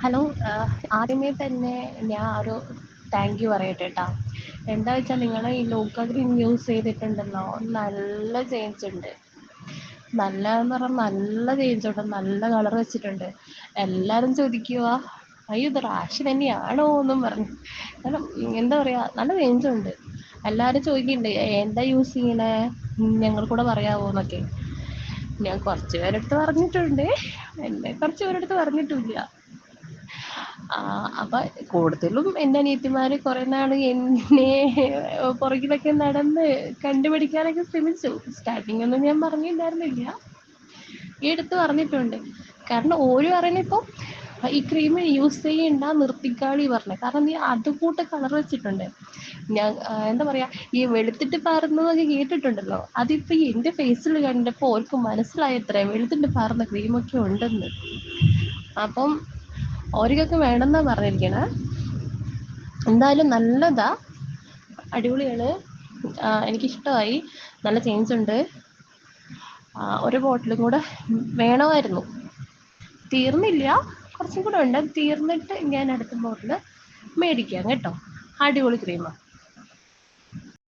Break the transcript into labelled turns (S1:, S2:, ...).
S1: Hello. ആദ്യമേ തന്നെ ഞാൻ ഒരു താങ്ക് യു പറയട്ടെ കേട്ടോ. എന്താ വെച്ചാൽ നിങ്ങൾ ഈ ലോക്ക ഗ്രീൻ യൂസ് ചെയ്തിട്ടുണ്ടല്ലോ, നല്ല ചേഞ്ച് ഉണ്ട്. നല്ലതെന്ന് പറഞ്ഞാൽ നല്ല ചേഞ്ച് ഉണ്ട്, നല്ല കളർ വെച്ചിട്ടുണ്ട്. എല്ലാവരും ചോദിക്കുക, അയ്യോ ഇത് റാഷ് തന്നെയാണോ എന്നും പറഞ്ഞു. കാരണം എന്താ പറയുക, നല്ല ചേഞ്ച് ഉണ്ട്. എല്ലാവരും ചോദിക്കുന്നുണ്ട് എന്താ യൂസ് ചെയ്യണേ, ഞങ്ങൾ കൂടെ പറയാമോ എന്നൊക്കെ. ഞാൻ കുറച്ച് പേരെടുത്ത് പറഞ്ഞിട്ടുണ്ട്, എന്നെ കുറച്ച് പേരെടുത്ത് പറഞ്ഞിട്ടില്ല. അപ്പൊ കൂടുതലും എൻ്റെ അനിയത്തിമാര് കുറെ നാള് എന്നെ പുറകിലൊക്കെ നടന്ന് കണ്ടുപിടിക്കാനൊക്കെ ശ്രമിച്ചു. സ്റ്റാർട്ടിങ് ഒന്നും ഞാൻ പറഞ്ഞിട്ടുണ്ടായിരുന്നില്ല, ഈ അടുത്ത് പറഞ്ഞിട്ടുണ്ട്. കാരണം ഓര് പറയണ ഇപ്പൊ ഈ ക്രീം യൂസ് ചെയ്യണ്ട, നിർത്തിക്കാളി പറഞ്ഞത്. കാരണം നീ അതുകൂട്ട് കളർ വെച്ചിട്ടുണ്ട്. ഞാൻ എന്താ പറയാ, ഈ വെളുത്തിട്ട് പാറുന്നതൊക്കെ കേട്ടിട്ടുണ്ടല്ലോ, അതിപ്പോ എന്റെ ഫേസിൽ കണ്ടപ്പോ ഓർക്ക് മനസ്സിലായത്രേ വെളുത്തിട്ട് പാറുന്ന ക്രീമൊക്കെ ഉണ്ടെന്ന്. അപ്പം ഓർക്കൊക്കെ വേണമെന്നാ പറഞ്ഞിരിക്കണേ. എന്തായാലും നല്ലതാ, അടിപൊളിയാണ്. എനിക്കിഷ്ടമായി, നല്ല ചേഞ്ച് ഉണ്ട്. ഒരു ബോട്ടിലും കൂടെ വേണമായിരുന്നു, തീർന്നില്ല, കുറച്ചും കൂടെ ഉണ്ട്. തീർന്നിട്ട് ഞാൻ അടുത്ത ബോട്ടിൽ മേടിക്കാം കേട്ടോ. അടിപൊളി ക്രീമാണ്.